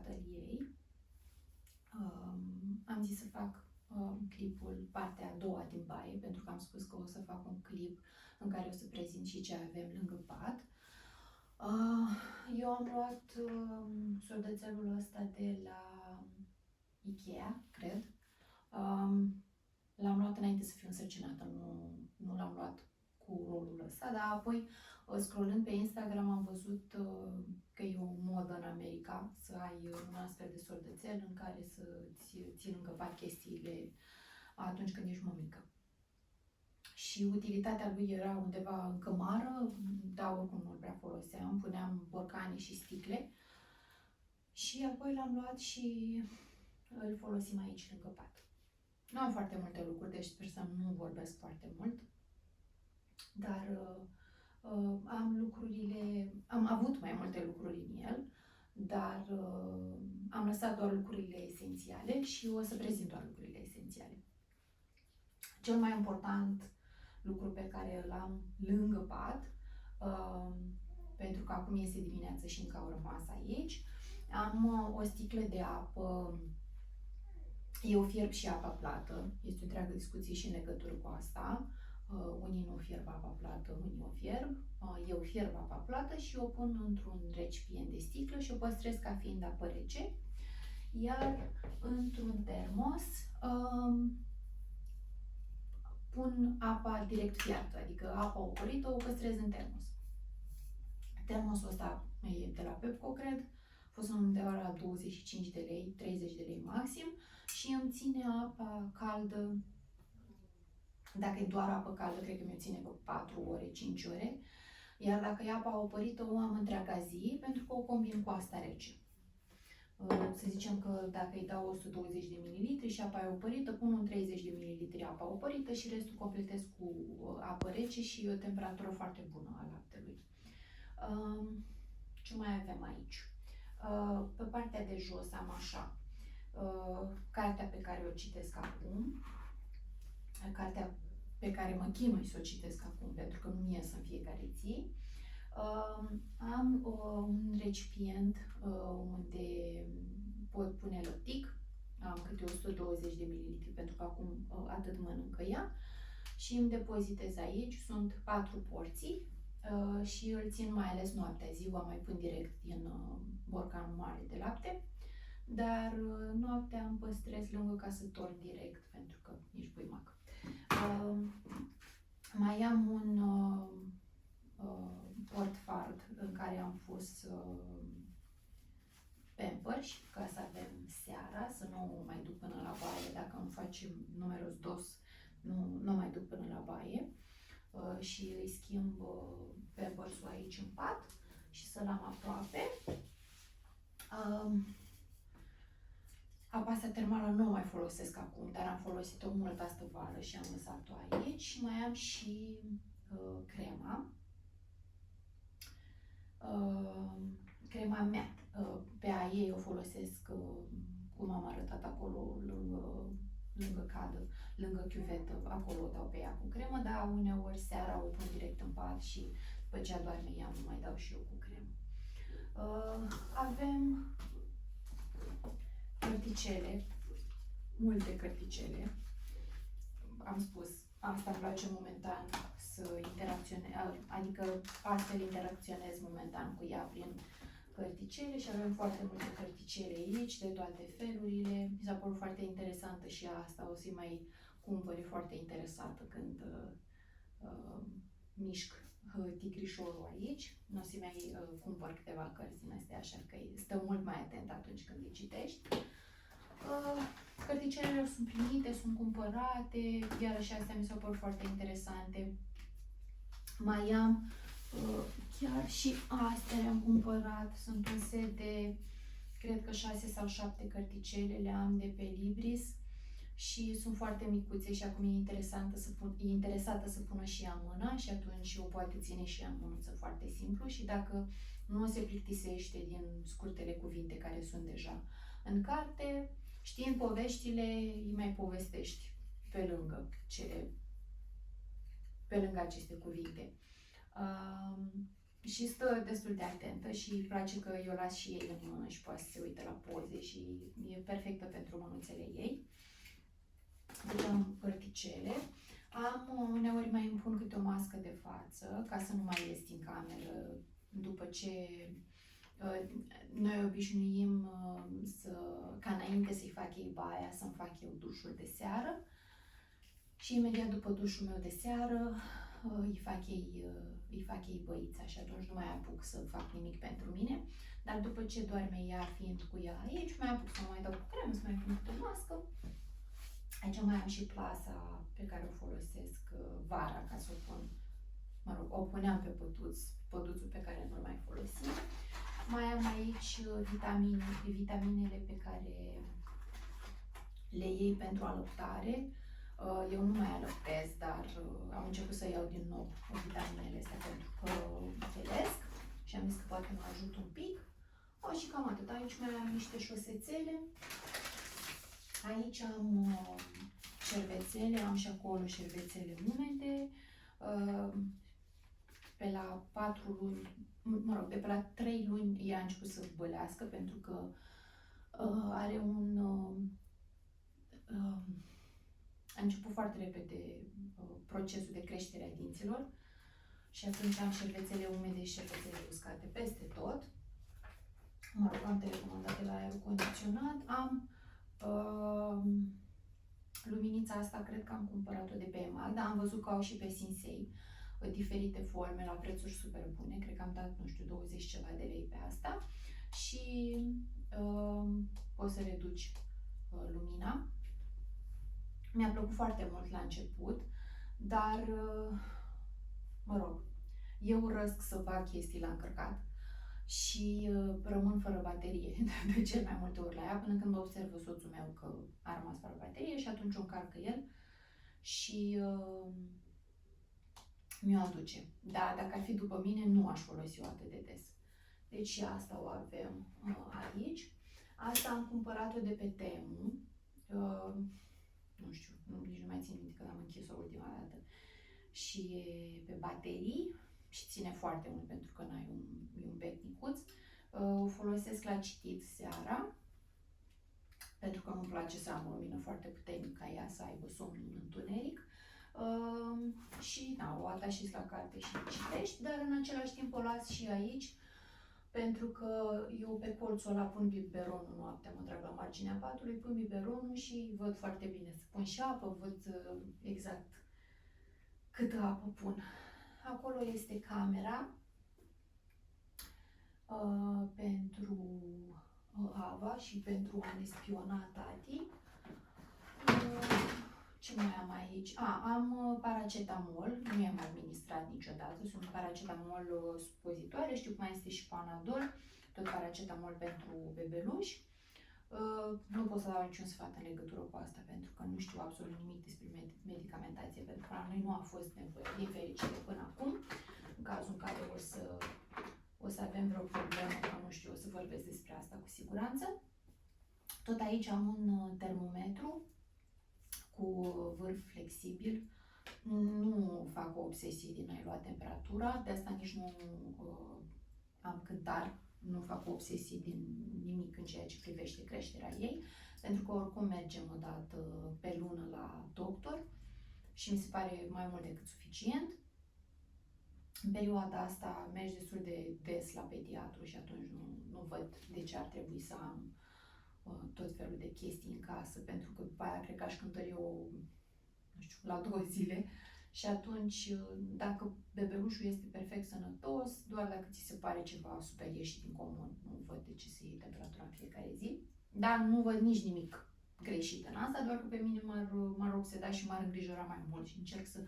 ateliei. Am zis să fac clipul, partea a doua din baie, pentru că am spus că o să fac un clip în care o să prezint și ce avem lângă pat. Eu am luat soldățelul ăsta de la Ikea, cred. L-am luat înainte să fiu însărcinată, nu l-am luat cu rolul ăsta, dar apoi, scrollând pe Instagram, am văzut că e o modă în America să ai un astfel de soldățel în care să-ți ții lângă pat chestiile atunci când ești mămică. Și utilitatea lui era undeva în cămară, dar oricum nu-l prea foloseam, puneam borcane și sticle și apoi l-am luat și îl folosim aici lângă pat. Nu am foarte multe lucruri, deci sper să nu vorbesc foarte mult, dar am avut mai multe lucruri în el, dar am lăsat doar lucrurile esențiale și o să prezint doar lucrurile esențiale. Cel mai important lucru pe care îl am lângă pat, pentru că acum este dimineață și încă au rămas aici, am o sticlă de apă. Eu fierb și apa plată, este o întreagă discuție și în legătură cu asta. Unii nu fierb apa plată, unii o fierb. Eu fierb apa plată și o pun într-un recipient de sticlă și o păstrez ca fiind apă rece. Iar într-un termos pun apa direct fiartă, adică apa oporită o păstrez în termos. Termosul ăsta e de la Pepco, cred. A fost undeva la 25 de lei, 30 de lei maxim și îmi ține apa caldă. Dacă e doar apă caldă, cred că mi-o ține pe 4 ore, 5 ore. Iar dacă e apa opărită, o am întreaga zi, pentru că o combin cu asta rece. Să zicem că dacă îi dau 120 de ml și apa e opărită, pun un 30 de ml apa opărită și restul completez cu apă rece și o temperatură foarte bună a laptelui. Ce mai avem aici? Pe partea de jos am așa, cartea pe care o citesc acum, cartea pe care mă chinui să o citesc acum, pentru că nu-mi ies în fiecare zi. Am un recipient unde pot pune lăptic, am câte 120 de ml, pentru că acum atât mănâncă ea, și îmi depozitez aici, sunt 4 porții și îl țin mai ales noaptea, ziua mai pun direct din borcanul mare de lapte, dar noaptea îmi păstrez lângă ca să torn direct, pentru că nici buimac. Mai am un portfard în care am pus Pampers, ca să avem seara, să nu mai duc până la baie, dacă nu facem numeros dos, nu mai duc până la baie. Și îi schimb Pampers-ul aici în pat și să-l am aproape. Apa asta termală nu o mai folosesc acum, dar am folosit-o mult astă vară și am lăsat-o aici. Și mai am și crema. Crema mea. Pe a ei o folosesc, cum am arătat acolo, lângă cadă, lângă chiuvetă, acolo o dau pe ea cu cremă, dar uneori seara o pun direct în pat și după ce adorme ea nu mai dau și eu cu cremă. Avem cărticele, multe cărticele. Am spus, asta îmi place momentan să interacționez, adică astfel interacționez momentan cu ea prin cărticele și avem foarte multe cărticele aici, de toate felurile. Mi s-a părut foarte interesantă și asta, o să-i mai cumpăr, e foarte interesată când mișc tigrișorul aici. O să-i mai cumpăr câteva cărți din astea, așa că stă mult mai atent atunci când le citești. Cărticelele sunt primite, sunt cumpărate, iarăși astea mi s-au părut foarte interesante. Mai am chiar și astea le-am cumpărat, sunt un set de, cred că 6 sau 7 cărticele, le am de pe Libris și sunt foarte micuțe și acum e interesată să pună și ea mâna și atunci o poate ține și ea în mânuță foarte simplu și dacă nu se plictisește din scurtele cuvinte care sunt deja în carte, știind poveștile, îi mai povestești pe lângă aceste cuvinte. și stă destul de atentă și îi place că eu las și ei în mână și poate să se uite la poze și e perfectă pentru mânuțele ei. Deci am părticele. Uneori mai îmi pun câte o mască de față ca să nu mai ies din cameră după ce noi obișnuim ca înainte să-i fac ei baia, să-mi fac eu dușul de seară și imediat după dușul meu de seară îi fac ei băița și atunci nu mai apuc să fac nimic pentru mine, dar după ce doarme ea, fiind cu ea aici, mai apuc să mai dau cu cremă, să mai pun câte o mască. Aici mai am și plasa pe care o folosesc vara ca să o pun, mă rog, o puneam pe păduțul pe care nu-l mai folosim. Mai am aici vitaminele pe care le iei pentru alăptare. Eu nu mai alăptez, dar am început să iau din nou vitaminele astea pentru că înțelesc și am zis că poate mă ajut un pic. Și cam atât. Aici mai am niște șosețele. Aici am șervețele, am și acolo șervețele umede. Pe la 4 luni, mă rog, de pe la 3 luni ea a început să bălească pentru că are a început foarte repede procesul de creștere a dinților și atunci am șervețele umede și șervețele uscate peste tot. Mă rog, am telecomandate la aerul condiționat. Am luminița asta, cred că am cumpărat-o de pe EMAG, dar am văzut că au și pe Sinsei diferite forme la prețuri super bune. Cred că am dat, nu știu, 20 ceva de lei pe asta și poți să reduci lumina. Mi-a plăcut foarte mult la început, dar, mă rog, eu urăsc să fac chestii la încărcat și rămân fără baterie de cel mai multe ori la ea, până când observă soțul meu că a rămas fără baterie și atunci o încarcă el și mi-o aduce. Da, dacă ar fi după mine, nu aș folosi-o atât de des. Deci și asta o avem aici. Asta am cumpărat-o de pe Temu. Nu știu, nici nu mai țin minte că am închis-o ultima dată. Și e pe baterii și ține foarte mult pentru că n-ai un bec micuț. O folosesc la citit seara, pentru că nu-mi place să am o lumină foarte puternică ca ea să aibă somnul în întuneric. Și da, o atașez la carte și citești, dar în același timp o las și aici, pentru că eu pe colțul ăla pun biberonul noaptea, mă trag la marginea patului, pun biberonul și văd foarte bine. Să pun și apă, văd exact câtă apă pun. Acolo este camera pentru Ava și pentru a ne spiona tati. Ce mai am aici? Am paracetamol, nu i-am administrat niciodată, sunt paracetamol supozitoare, știu că mai este și Panadol, tot paracetamol pentru bebeluși. Nu pot să dau niciun sfat în legătură cu asta, pentru că nu știu absolut nimic despre medicamentație, pentru că la noi nu a fost nevoie, din fericire, până acum. În cazul în care o să avem vreo problemă, că nu știu, o să vorbesc despre asta cu siguranță. Tot aici am un termometru cu vârf flexibil. Nu fac o obsesie din a-i lua temperatura, de asta nici nu am cântar, nu fac o obsesie din nimic în ceea ce privește creșterea ei, pentru că oricum mergem o dată pe lună la doctor și mi se pare mai mult decât suficient. În perioada asta mergi destul de des la pediatru și atunci nu văd de ce ar trebui să am tot felul de chestii în casă, pentru că după aia cred că aș cântări eu, nu știu, la 2 zile și atunci dacă bebelușul este perfect sănătos, doar dacă ți se pare ceva super ieșit din comun, nu văd de ce să iei temperatura în fiecare zi, dar nu văd nici nimic greșit în asta, doar că pe mine m-ar obseda și m-ar îngrijora mai mult și încerc să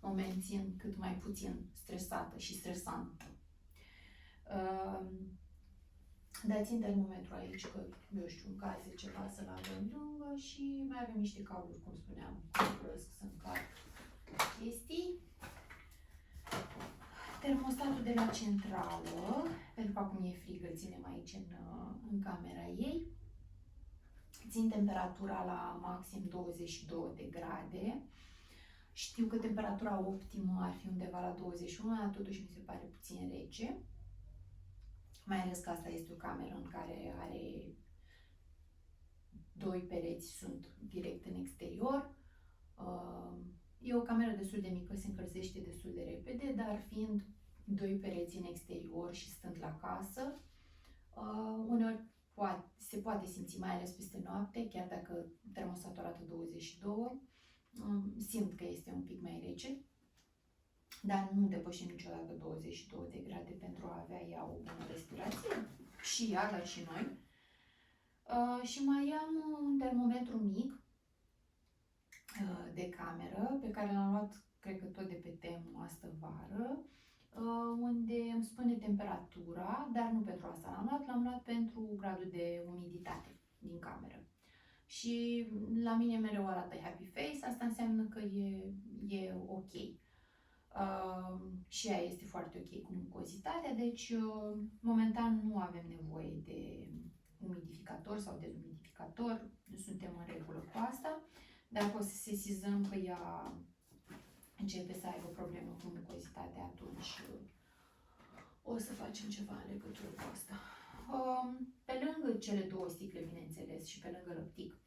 mă mențin cât mai puțin stresată și stresantă. Dați în termometru aici, că, eu știu, în caz de ceva să-l avem lângă și mai avem niște cabluri, cum spuneam, folosesc să încarc chestii. Termostatul de la centrală, pentru că acum e frig, îl ținem aici în camera ei. Țin temperatura la maxim 22 de grade Știu că temperatura optimă ar fi undeva la 21, dar totuși mi se pare puțin rece. Mai ales că asta este o cameră în care are doi pereți, sunt direct în exterior. E o cameră destul de mică, se încălzește destul de repede, dar fiind doi pereți în exterior și stând la casă, uneori se poate simți, mai ales peste noapte, chiar dacă termostatul arată 22, simt că este un pic mai rece, dar nu depășim niciodată 22 de grade pentru a avea ea o bună respirație, și ea, dar și noi. Și mai am un termometru mic de cameră pe care l-am luat, cred că tot de pe Temu astă vară, unde îmi spune temperatura, dar nu pentru asta l-am luat pentru gradul de umiditate din cameră. Și la mine mereu arată happy face, asta înseamnă că e ok. Și ea este foarte ok cu mucozitatea, deci momentan nu avem nevoie de umidificator sau dezumidificator, suntem în regulă cu asta. Dacă o să sesizăm că ea începe să aibă probleme cu mucozitatea, atunci o să facem ceva în legătură cu asta. Pe lângă cele două sticle, bineînțeles, și pe lângă lăptic,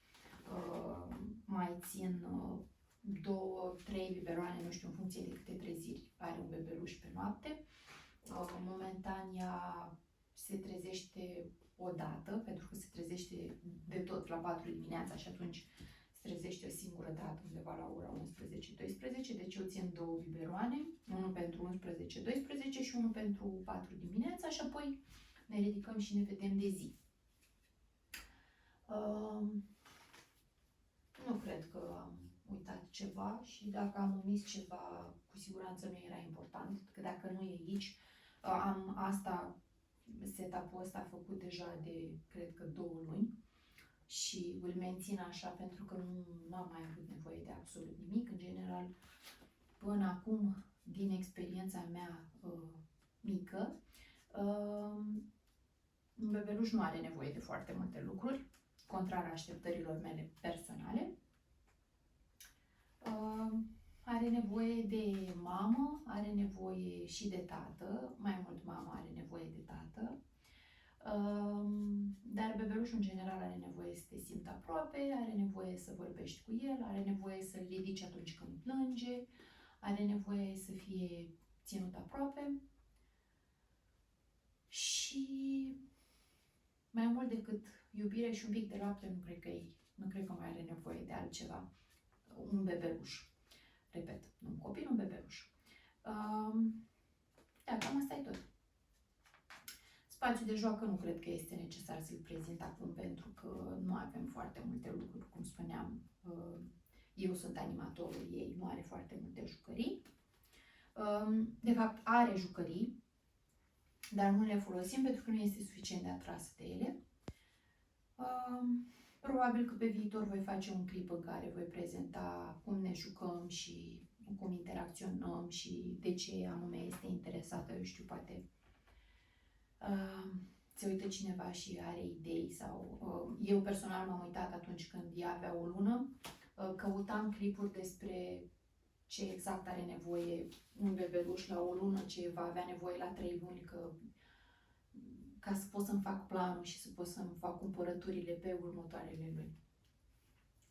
mai țin 2-3 biberoane, nu știu, în funcție de câte treziri are un bebeluș pe noapte. Momentan ea se trezește o dată, pentru că se trezește de tot la 4 dimineața și atunci se trezește o singură dată undeva la ora 11-12, deci eu țin 2 biberoane, unul pentru 11-12 și unul pentru 4 dimineața și apoi ne ridicăm și ne vedem de zi. Nu cred că am uitat ceva și dacă am omis ceva, cu siguranță nu era important, că dacă nu e aici, am asta, setup-ul ăsta făcut deja de, cred că 2 luni și îl mențin așa pentru că nu am mai avut nevoie de absolut nimic. În general, până acum, din experiența mea mică, un bebeluș nu are nevoie de foarte multe lucruri, contrar așteptărilor mele personale. Are nevoie de mamă, are nevoie și de tată, mai mult mama are nevoie de tată, dar bebelușul în general are nevoie să te simți aproape, are nevoie să vorbești cu el, are nevoie să-l ridici atunci când plânge, are nevoie să fie ținut aproape și mai mult decât iubire și un pic de lapte, nu cred că mai are nevoie de altceva. Un bebeluș. Repet, un copil, un bebeluș. Da, cam asta e tot. Spațiul de joacă nu cred că este necesar să-l prezint acum, pentru că nu avem foarte multe lucruri, cum spuneam. Eu sunt animatorul ei, nu are foarte multe jucării. De fapt, are jucării, dar nu le folosim pentru că nu este suficient de atras de ele. Probabil că pe viitor voi face un clip în care voi prezenta cum ne jucăm și cum interacționăm și de ce anume este interesată, eu știu, poate se uită cineva și are idei sau eu personal m-am uitat atunci când ea avea o lună, căutam clipuri despre ce exact are nevoie un bebeluș la o lună, ce va avea nevoie la 3 luni, ca să pot să-mi fac planul și să pot să-mi fac cumpărăturile pe următoarele luni.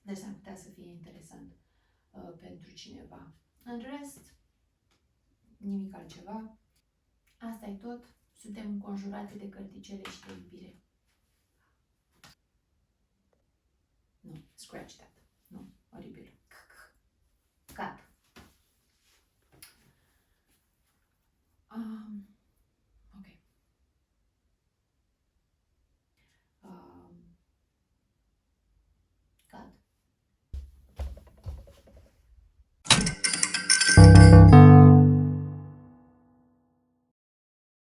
Deci ar putea să fie interesant pentru cineva. În rest, nimic altceva. Asta e tot. Suntem înconjurate de cărticele și de iubire. Nu, scratch that. Nu, oribil. Cat.